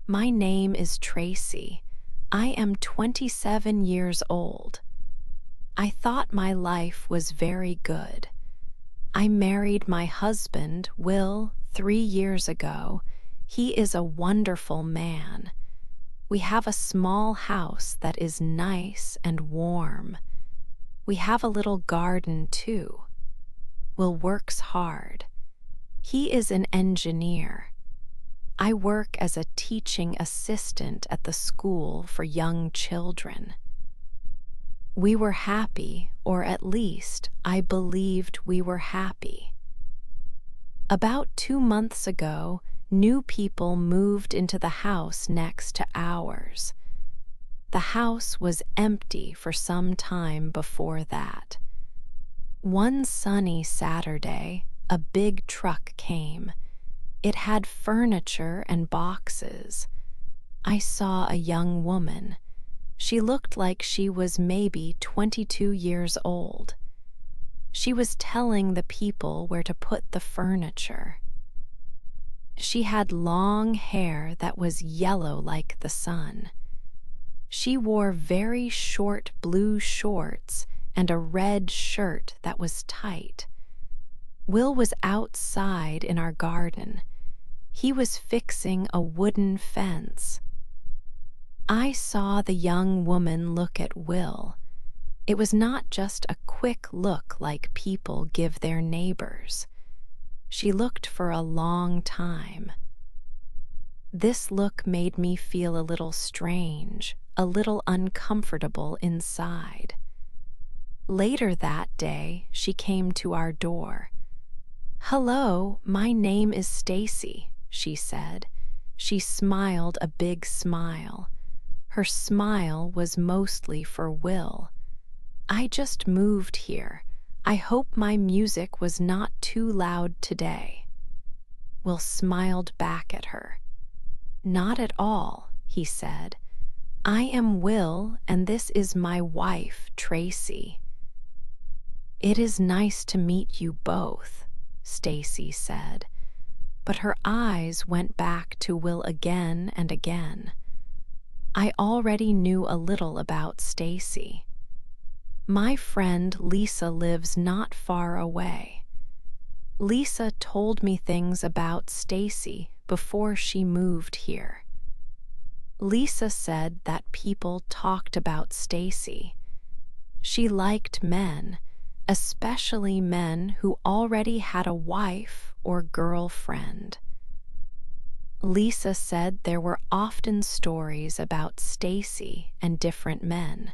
My name is Tracy. I am 27 years old. I thought my life was very good. I married my husband, Will, 3 years ago. He is a wonderful man. We have a small house that is nice and warm. We have a little garden, too. Will works hard. He is an engineer. I work as a teaching assistant at the school for young children. We were happy, or at least I believed we were happy. About 2 months ago, new people moved into the house next to ours. The house was empty for some time before that. One sunny Saturday, a big truck came. It had furniture and boxes. I saw a young woman. She looked like she was maybe 22 years old. She was telling the people where to put the furniture. She had long hair that was yellow like the sun. She wore very short blue shorts and a red shirt that was tight. Will was outside in our garden. He was fixing a wooden fence. I saw the young woman look at Will. It was not just a quick look like people give their neighbors. She looked for a long time. This look made me feel a little strange, a little uncomfortable inside. Later that day, she came to our door. "Hello, my name is Stacy," she said. She smiled a big smile. Her smile was mostly for Will. "I just moved here. I hope my music was not too loud today." Will smiled back at her. "Not at all," he said. "I am Will, and this is my wife, Tracy." "It is nice to meet you both," Stacy said, but her eyes went back to Will again and again. I already knew a little about Stacy. My friend Lisa lives not far away. Lisa told me things about Stacy before she moved here. Lisa said that people talked about Stacy. She liked men, especially men who already had a wife or girlfriend. Lisa said there were often stories about Stacy and different men.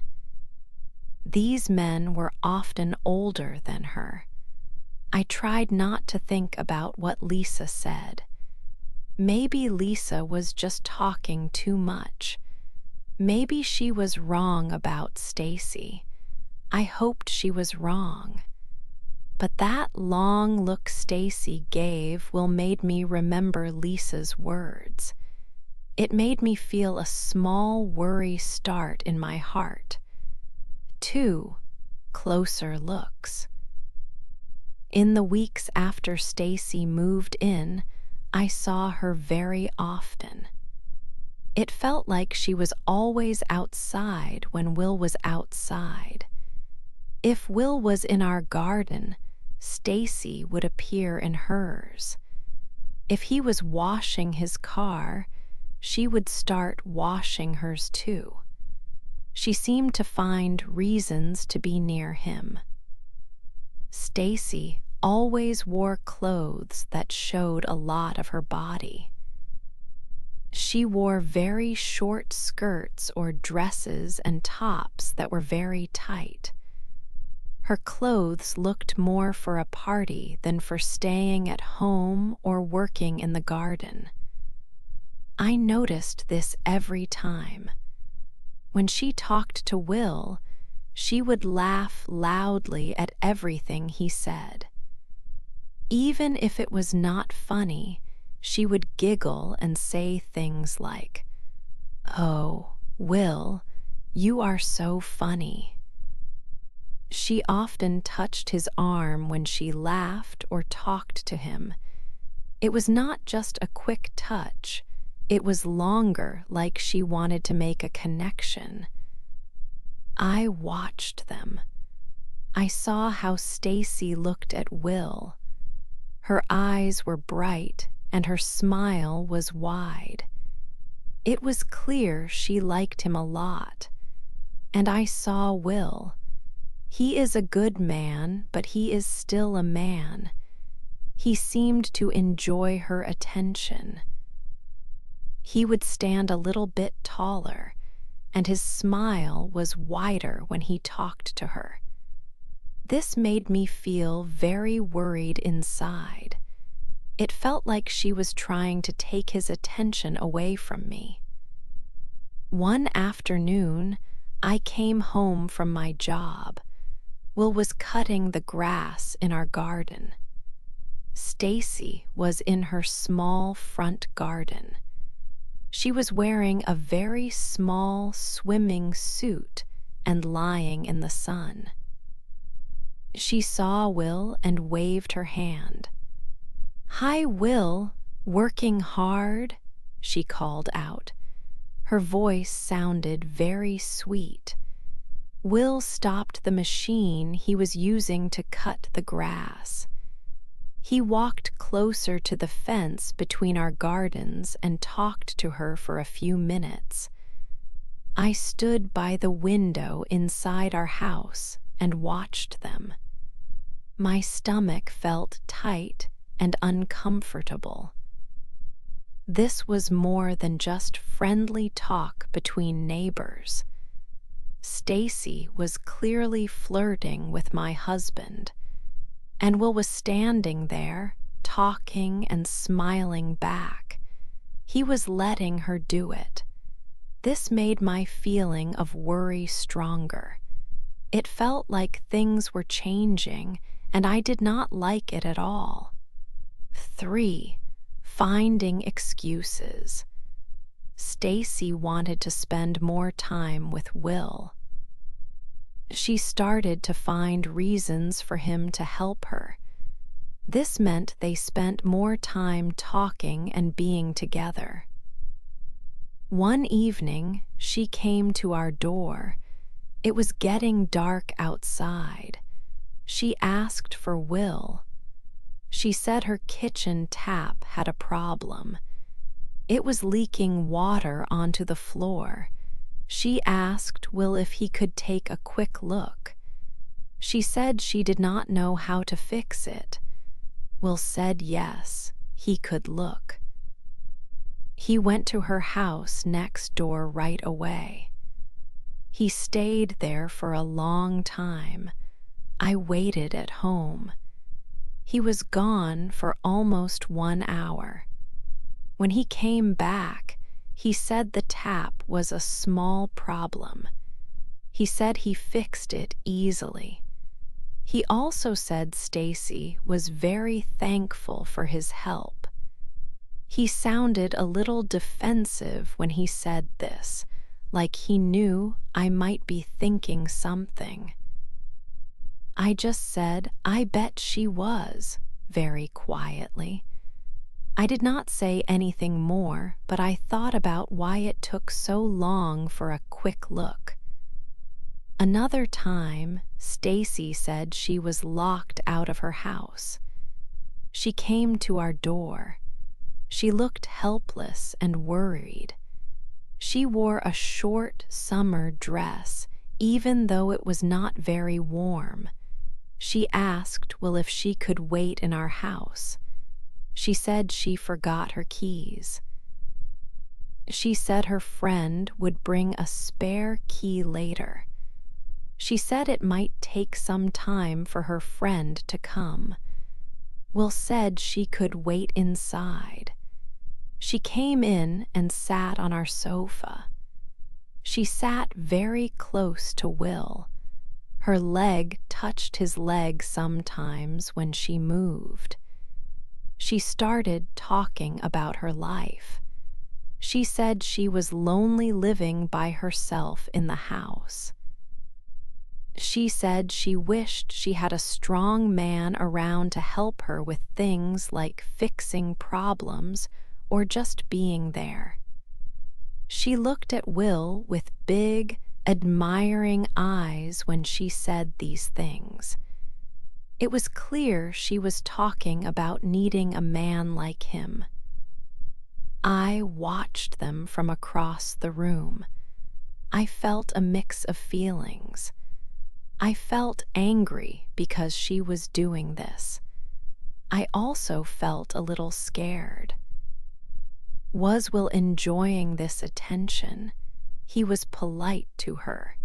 These men were often older than her. I tried not to think about what Lisa said. Maybe Lisa was just talking too much. Maybe she was wrong about Stacy. I hoped she was wrong. But that long look Stacy gave made me remember Lisa's words. It made me feel a small worry start in my heart. 2 closer looks. In the weeks after Stacy moved in, I saw her very often. It felt like she was always outside when Will was outside. If Will was in our garden, Stacy would appear in hers. If he was washing his car, she would start washing hers too. She seemed to find reasons to be near him. Stacy always wore clothes that showed a lot of her body. She wore very short skirts or dresses and tops that were very tight. Her clothes looked more for a party than for staying at home or working in the garden. I noticed this every time. When she talked to Will, she would laugh loudly at everything he said. Even if it was not funny, she would giggle and say things like, "Oh, Will, you are so funny." She often touched his arm when she laughed or talked to him. It was not just a quick touch, It was longer, like she wanted to make a connection. I watched them. I saw how Stacy looked at Will. Her eyes were bright and her smile was wide. It was clear she liked him a lot. And I saw Will. He is a good man, but he is still a man. He seemed to enjoy her attention. He would stand a little bit taller, and his smile was wider when he talked to her. This made me feel very worried inside. It felt like she was trying to take his attention away from me. One afternoon, I came home from my job. Will was cutting the grass in our garden. Stacy was in her small front garden. She was wearing a very small swimming suit and lying in the sun. She saw Will and waved her hand. "Hi, Will, working hard?" she called out. Her voice sounded very sweet. Will stopped the machine he was using to cut the grass. He walked closer to the fence between our gardens and talked to her for a few minutes. I stood by the window inside our house and watched them. My stomach felt tight and uncomfortable. This was more than just friendly talk between neighbors. Stacy was clearly flirting with my husband, and Will was standing there, talking and smiling back. He was letting her do it. This made my feeling of worry stronger. It felt like things were changing, and I did not like it at all. 3. Finding excuses. Stacy wanted to spend more time with Will. She started to find reasons for him to help her. This meant they spent more time talking and being together. One evening, she came to our door. It was getting dark outside. She asked for Will. She said her kitchen tap had a problem. It was leaking water onto the floor. She asked Will if he could take a quick look. She said she did not know how to fix it. Will said yes, he could look. He went to her house next door right away. He stayed there for a long time. I waited at home. He was gone for almost 1 hour. When he came back, he said the tap was a small problem. He said he fixed it easily. He also said Stacy was very thankful for his help. He sounded a little defensive when he said this, like he knew I might be thinking something. I just said, "I bet she was," very quietly. I did not say anything more, but I thought about why it took so long for a quick look. Another time, Stacy said she was locked out of her house. She came to our door. She looked helpless and worried. She wore a short summer dress, even though it was not very warm. She asked Will if she could wait in our house. She said she forgot her keys. She said her friend would bring a spare key later. She said it might take some time for her friend to come. Will said she could wait inside. She came in and sat on our sofa. She sat very close to Will. Her leg touched his leg sometimes when she moved. She started talking about her life. She said she was lonely living by herself in the house. She said she wished she had a strong man around to help her with things like fixing problems or just being there. She looked at Will with big, admiring eyes when she said these things. It was clear she was talking about needing a man like him. I watched them from across the room. I felt a mix of feelings. I felt angry because she was doing this. I also felt a little scared. Was Will enjoying this attention? He was polite to her.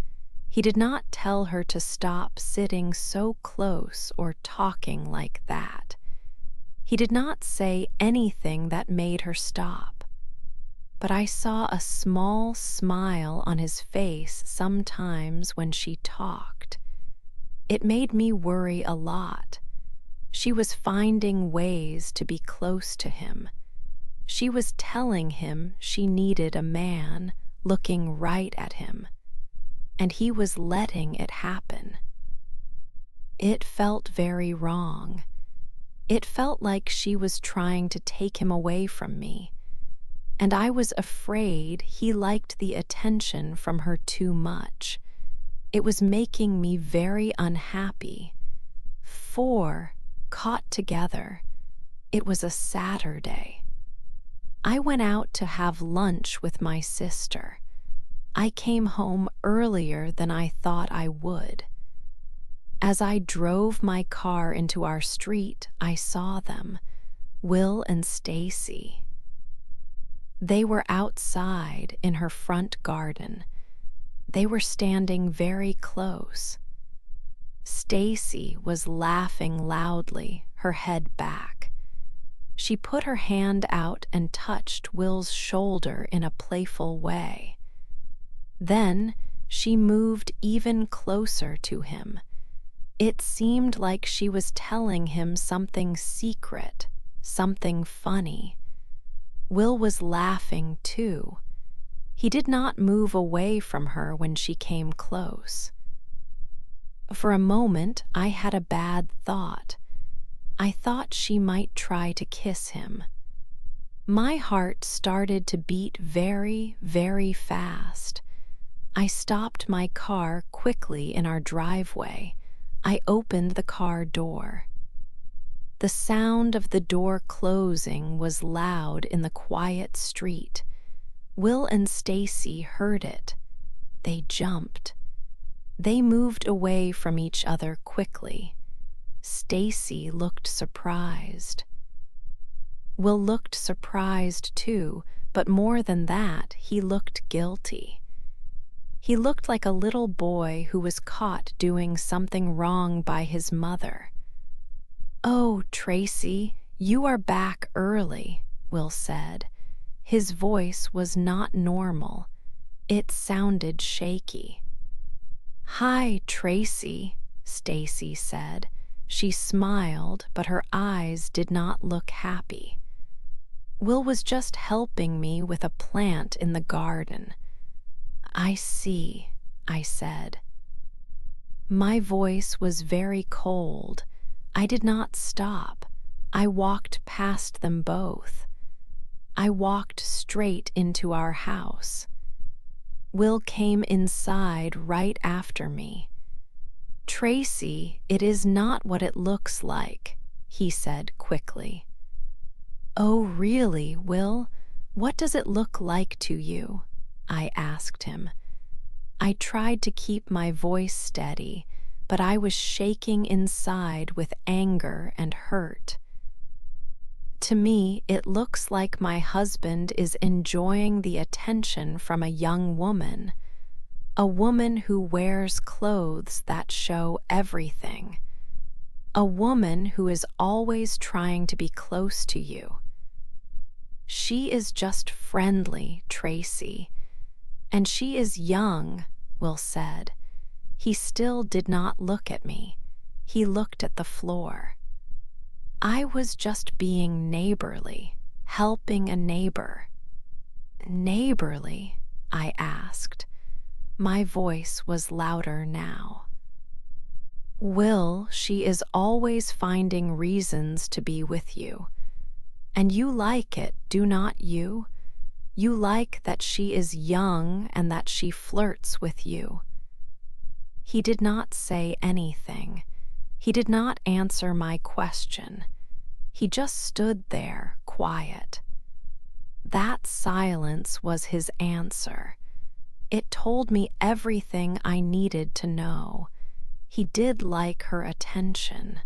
He did not tell her to stop sitting so close or talking like that. He did not say anything that made her stop. But I saw a small smile on his face sometimes when she talked. It made me worry a lot. She was finding ways to be close to him. She was telling him she needed a man looking right at him, and he was letting it happen. It felt very wrong. It felt like she was trying to take him away from me, and I was afraid he liked the attention from her too much. It was making me very unhappy. Caught together. It was a Saturday. I went out to have lunch with my sister. I came home earlier than I thought I would. As I drove my car into our street, I saw them, Will and Stacy. They were outside in her front garden. They were standing very close. Stacy was laughing loudly, her head back. She put her hand out and touched Will's shoulder in a playful way. Then she moved even closer to him. It seemed like she was telling him something secret, something funny. Will was laughing too. He did not move away from her when she came close. For a moment, I had a bad thought. I thought she might try to kiss him. My heart started to beat very, very fast. I stopped my car quickly in our driveway. I opened the car door. The sound of the door closing was loud in the quiet street. Will and Stacy heard it. They jumped. They moved away from each other quickly. Stacy looked surprised. Will looked surprised too, but more than that, he looked guilty. He looked like a little boy who was caught doing something wrong by his mother. "Oh, Tracy, you are back early," Will said. His voice was not normal. It sounded shaky. "Hi, Tracy," Stacy said. She smiled, but her eyes did not look happy. "Will was just helping me with a plant in the garden." "I see," I said. My voice was very cold. I did not stop. I walked past them both. I walked straight into our house. Will came inside right after me. "Tracy, it is not what it looks like," he said quickly. "Oh, really, Will? What does it look like to you?" I asked him. I tried to keep my voice steady, but I was shaking inside with anger and hurt. "To me, it looks like my husband is enjoying the attention from a young woman, a woman who wears clothes that show everything, a woman who is always trying to be close to you. She is just friendly, Tracy, and she is young," Will said. He still did not look at me. He looked at the floor. "I was just being neighborly, helping a neighbor." "Neighborly?" I asked. My voice was louder now. "Will, she is always finding reasons to be with you. And you like it, do not you? You like that she is young and that she flirts with you." He did not say anything. He did not answer my question. He just stood there, quiet. That silence was his answer. It told me everything I needed to know. He did like her attention.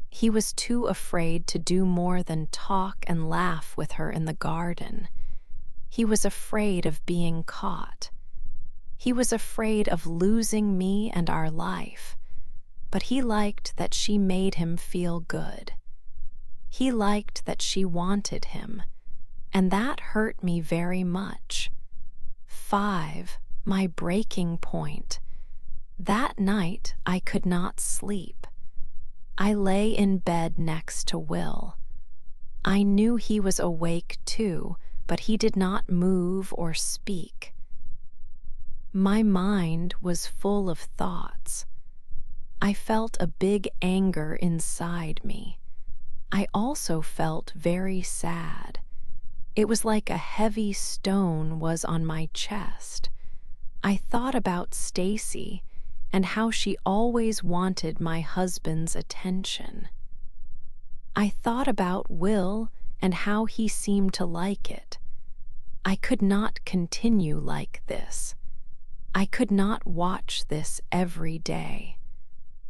He was too afraid to do more than talk and laugh with her in the garden. He was afraid of being caught. He was afraid of losing me and our life. But he liked that she made him feel good. He liked that she wanted him, and that hurt me very much. 5. My breaking point. That night I could not sleep. I lay in bed next to Will. I knew he was awake too, but he did not move or speak. My mind was full of thoughts. I felt a big anger inside me. I also felt very sad. It was like a heavy stone was on my chest. I thought about Stacy and how she always wanted my husband's attention. I thought about Will and how he seemed to like it. I could not continue like this. I could not watch this every day.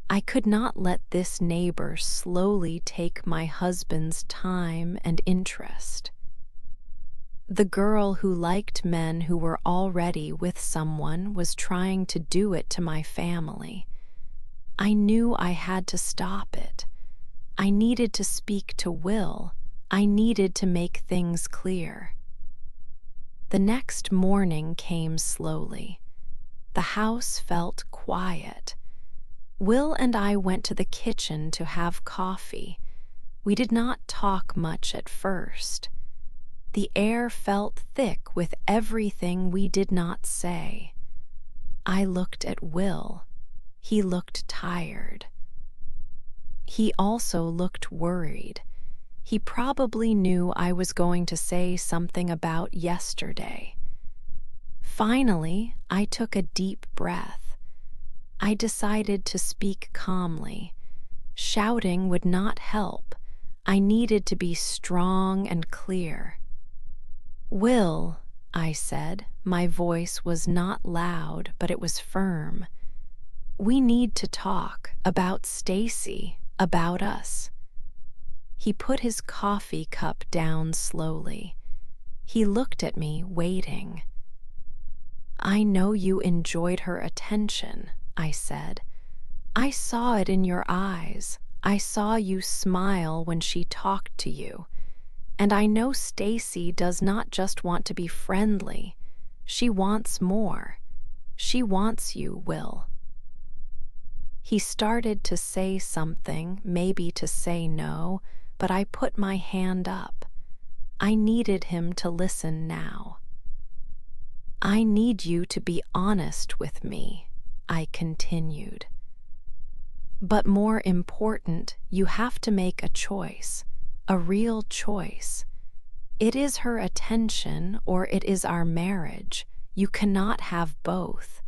I could not let this neighbor slowly take my husband's time and interest. The girl who liked men who were already with someone was trying to do it to my family. I knew I had to stop it. I needed to speak to Will. I needed to make things clear. The next morning came slowly. The house felt quiet. Will and I went to the kitchen to have coffee. We did not talk much at first. The air felt thick with everything we did not say. I looked at Will. He looked tired. He also looked worried. He probably knew I was going to say something about yesterday. Finally, I took a deep breath. I decided to speak calmly. Shouting would not help. I needed to be strong and clear. "Will," I said. My voice was not loud, but it was firm. "We need to talk about Stacy, about us." He put his coffee cup down slowly. He looked at me, waiting. "I know you enjoyed her attention," I said. "I saw it in your eyes. I saw you smile when she talked to you. And I know Stacy does not just want to be friendly. She wants more. She wants you, Will." He started to say something, maybe to say no, but I put my hand up. I needed him to listen now. "I need you to be honest with me," I continued. "But more important, you have to make a choice, a real choice. It is her attention or it is our marriage. You cannot have both.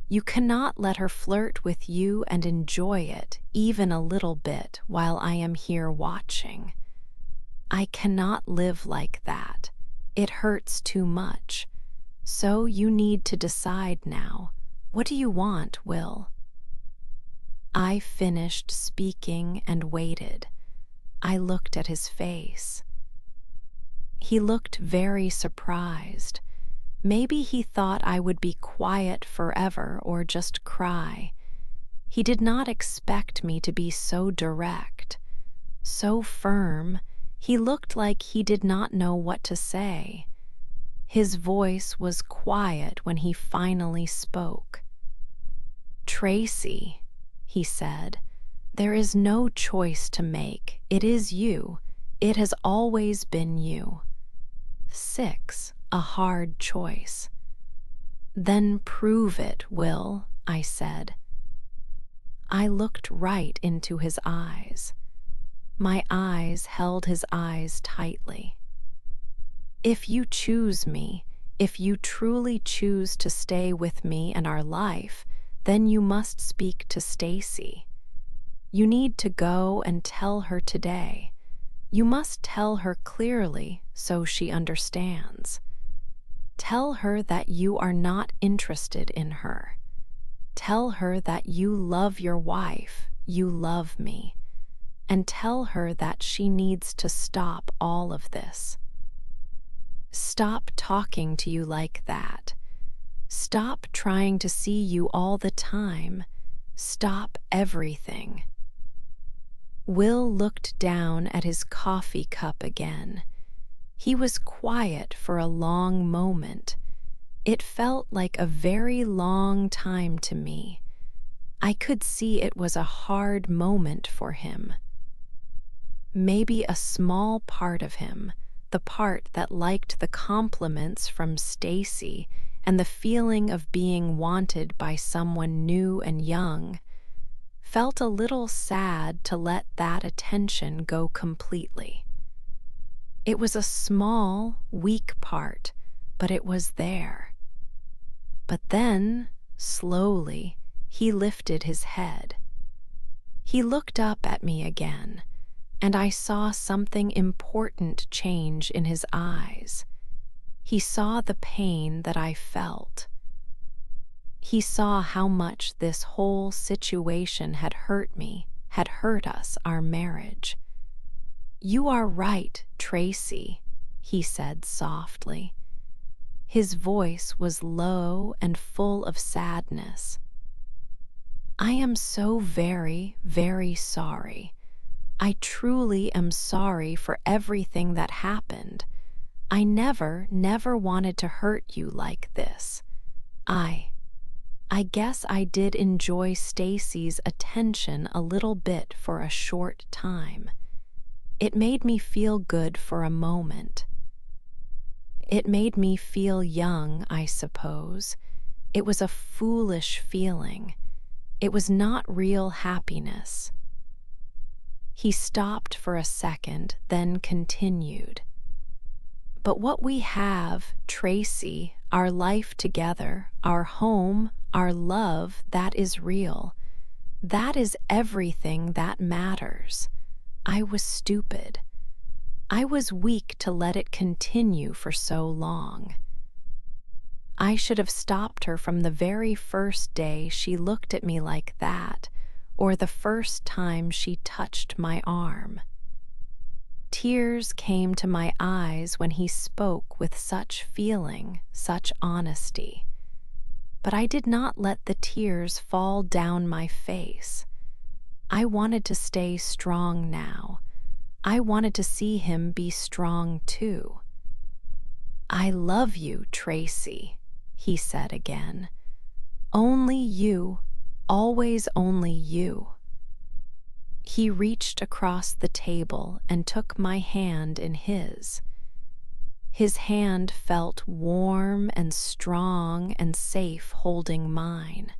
You cannot let her flirt with you and enjoy it, even a little bit, while I am here watching. I cannot live like that. It hurts too much. So you need to decide now. What do you want, Will?" I finished speaking and waited. I looked at his face. He looked very surprised. Maybe he thought I would be quiet forever or just cry. He did not expect me to be so direct, so firm. He looked like he did not know what to say. His voice was quiet when he finally spoke. "Tracy," he said, "there is no choice to make. It is you. It has always been you." 6. A hard choice. "Then prove it, Will," I said. I looked right into his eyes. My eyes held his eyes tightly. If you choose me, if you truly choose to stay with me and our life, then you must speak to Stacy. You need to go and tell her today. You must tell her clearly so she understands. Tell her that you are not interested in her. Tell her that you love your wife, you love me. And tell her that she needs to stop all of this. Stop talking to you like that. Stop trying to see you all the time. Stop everything. Will looked down at his coffee cup again. He was quiet for a long moment. It felt like a very long time to me. I could see it was a hard moment for him. Maybe a small part of him, the part that liked the compliments from Stacy and the feeling of being wanted by someone new and young, felt a little sad to let that attention go completely. It was a small, weak part, but it was there. But then, slowly, he lifted his head. He looked up at me again, and I saw something important change in his eyes. He saw the pain that I felt. He saw how much this whole situation had hurt me, had hurt us, our marriage. "You are right, Tracy," he said softly. His voice was low and full of sadness. "I am so very, very sorry. I truly am sorry for everything that happened. I never wanted to hurt you like this. I guess I did enjoy Stacy's attention a little bit for a short time. It made me feel good for a moment. It made me feel young, I suppose. It was a foolish feeling. It was not real happiness." He stopped for a second, then continued. "But what we have, Tracy, our life together, our home, our love, that is real. That is everything that matters. I was stupid. I was weak to let it continue for so long. I should have stopped her from the very first day she looked at me like that, or the first time she touched my arm." Tears came to my eyes when he spoke with such feeling, such honesty. But I did not let the tears fall down my face. I wanted to stay strong now. I wanted to see him be strong too. "I love you, Tracy," he said again. "Only you, always only you." He reached across the table and took my hand in his. His hand felt warm and strong and safe holding mine.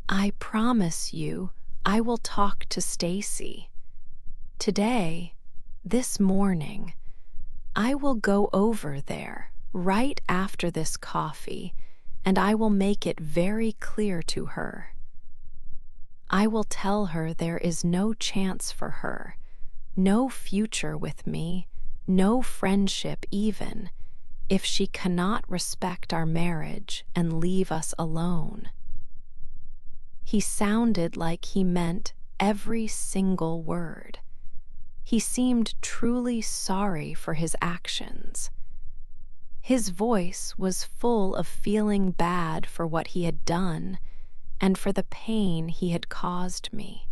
"I promise you I will talk to Stacy. Today, this morning, I will go over there right after this coffee, and I will make it very clear to her. I will tell her there is no chance for her, no future with me, no friendship even, if she cannot respect our marriage and leave us alone." He sounded like he meant every single word. He seemed truly sorry for his actions. His voice was full of feeling bad for what he had done and for the pain he had caused me.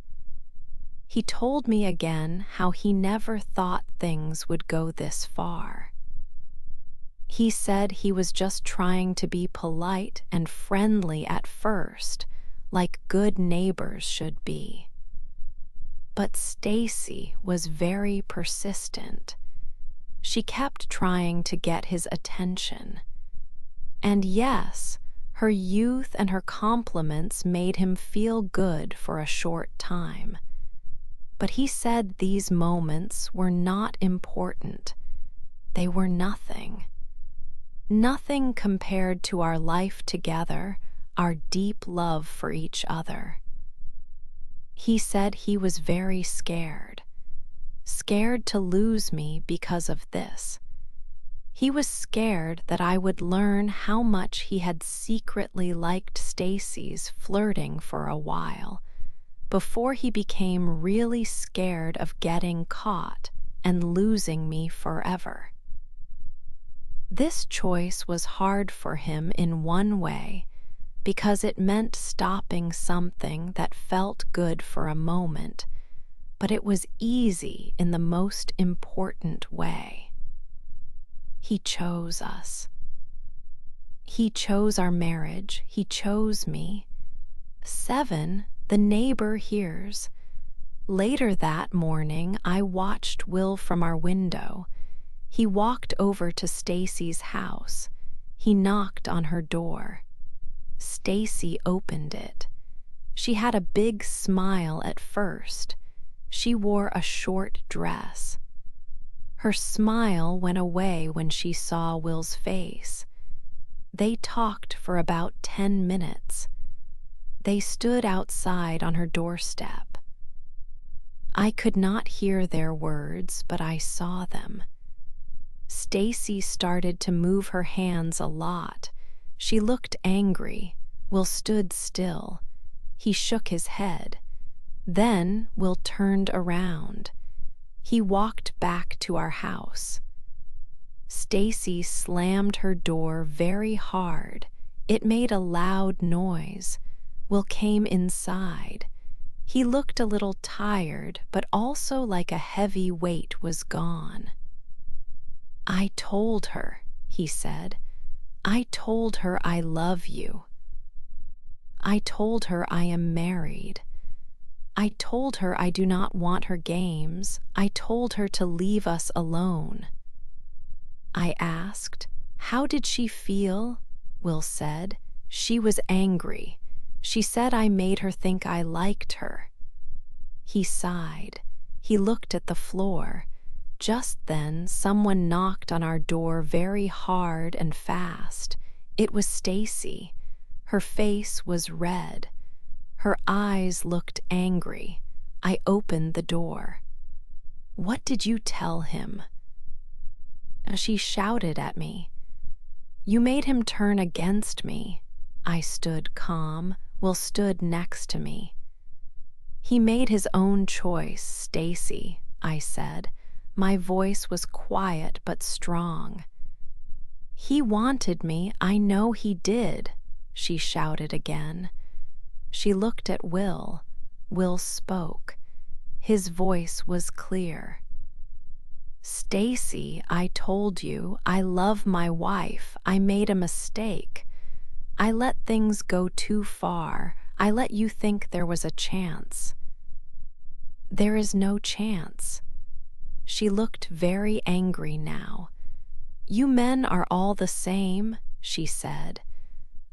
He told me again how he never thought things would go this far. He said he was just trying to be polite and friendly at first, like good neighbors should be. But Stacy was very persistent. She kept trying to get his attention. And yes, her youth and her compliments made him feel good for a short time. But he said these moments were not important. They were nothing. Nothing compared to our life together, our deep love for each other. He said he was very scared to lose me because of this. He was scared that I would learn how much he had secretly liked Stacy's flirting for a while, before he became really scared of getting caught and losing me forever. This choice was hard for him in one way, because it meant stopping something that felt good for a moment, but it was easy in the most important way. He chose us. He chose our marriage. He chose me. 7, the neighbor hears. Later that morning, I watched Will from our window. He walked over to Stacy's house. He knocked on her door. Stacy opened it. She had a big smile at first. She wore a short dress. Her smile went away when she saw Will's face. They talked for about 10 minutes. They stood outside on her doorstep. I could not hear their words, but I saw them. Stacy started to move her hands a lot. She looked angry. Will stood still. He shook his head. Then Will turned around. He walked back to our house. Stacy slammed her door very hard. It made a loud noise. Will came inside. He looked a little tired, but also like a heavy weight was gone. I told her, he said. I told her I love you. I told her I am married. I told her I do not want her games. I told her to leave us alone. I asked, how did she feel? Will said, she was angry. She said I made her think I liked her. He sighed. He looked at the floor. Just then, someone knocked on our door very hard and fast. It was Stacy. Her face was red. Her eyes looked angry. I opened the door. What did you tell him? She shouted at me. You made him turn against me. I stood calm. Will stood next to me. He made his own choice, Stacy, I said. My voice was quiet but strong. He wanted me, I know he did, she shouted again. She looked at Will. Will spoke. His voice was clear. Stacy, I told you, I love my wife. I made a mistake. I let things go too far. I let you think there was a chance. There is no chance. She looked very angry now. You men are all the same, she said.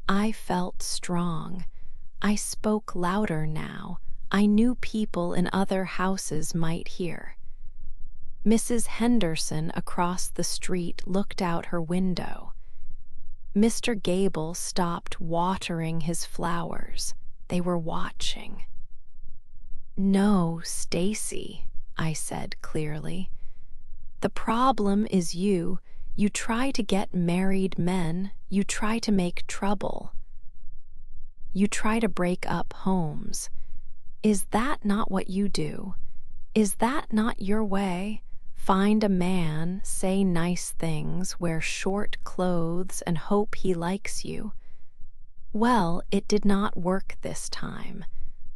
I felt strong. I spoke louder now. I knew people in other houses might hear. Mrs. Henderson across the street looked out her window. Mr. Gable stopped watering his flowers. They were watching. No, Stacy, I said clearly. The problem is you. You try to get married men. You try to make trouble. You try to break up homes. Is that not what you do? Is that not your way? Find a man, say nice things, wear short clothes, and hope he likes you. Well, it did not work this time.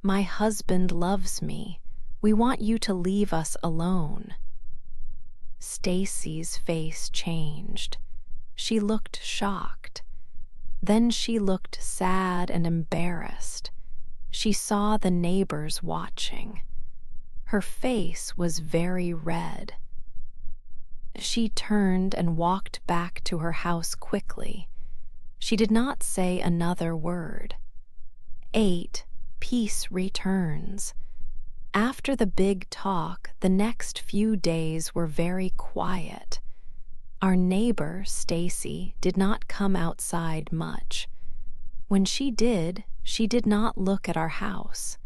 My husband loves me. We want you to leave us alone. Stacy's face changed. She looked shocked. Then she looked sad and embarrassed. She saw the neighbors watching. Her face was very red. She turned and walked back to her house quickly. She did not say another word. 8. Peace returns. After the big talk, the next few days were very quiet. Our neighbor, Stacy, did not come outside much. When she did not look at our house.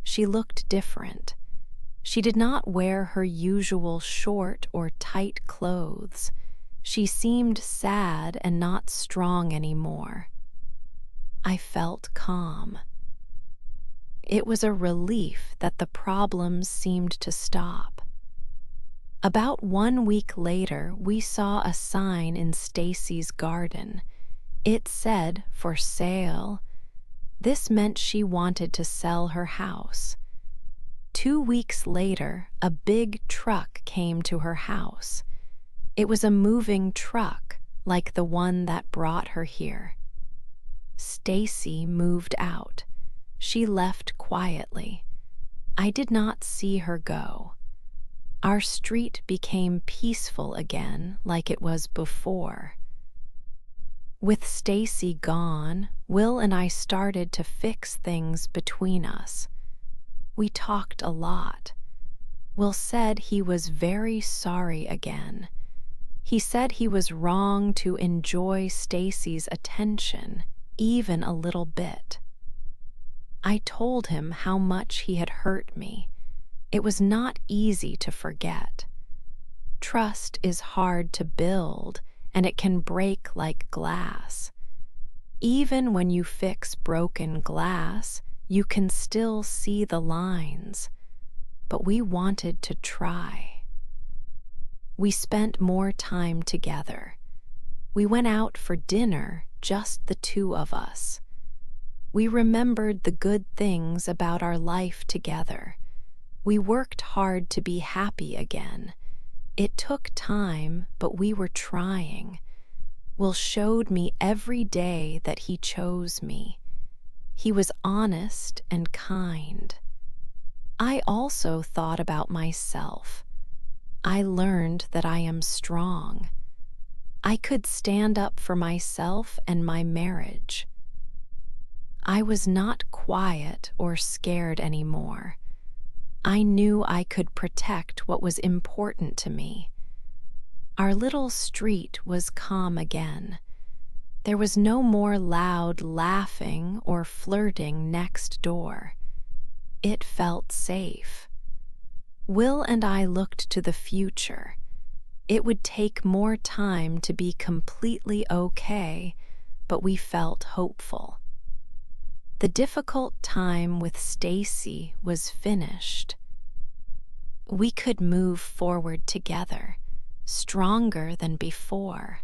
She looked different. She did not wear her usual short or tight clothes. She seemed sad and not strong anymore. I felt calm. It was a relief that the problems seemed to stop. About 1 week later, we saw a sign in Stacy's garden. It said, "For sale." This meant she wanted to sell her house. 2 weeks later, a big truck came to her house. It was a moving truck, like the one that brought her here. Stacy moved out. She left quietly. I did not see her go. Our street became peaceful again, like it was before. With Stacy gone, Will and I started to fix things between us. We talked a lot. Will said he was very sorry again. He said he was wrong to enjoy Stacy's attention, even a little bit. I told him how much he had hurt me. It was not easy to forget. Trust is hard to build, and it can break like glass. Even when you fix broken glass, you can still see the lines. But we wanted to try. We spent more time together. We went out for dinner, just the two of us. We remembered the good things about our life together. We worked hard to be happy again. It took time, but we were trying. Will showed me every day that he chose me. He was honest and kind. I also thought about myself. I learned that I am strong. I could stand up for myself and my marriage. I was not quiet or scared anymore. I knew I could protect what was important to me. Our little street was calm again. There was no more loud laughing or flirting next door. It felt safe. Will and I looked to the future. It would take more time to be completely okay, but we felt hopeful. The difficult time with Stacy was finished. We could move forward together, stronger than before.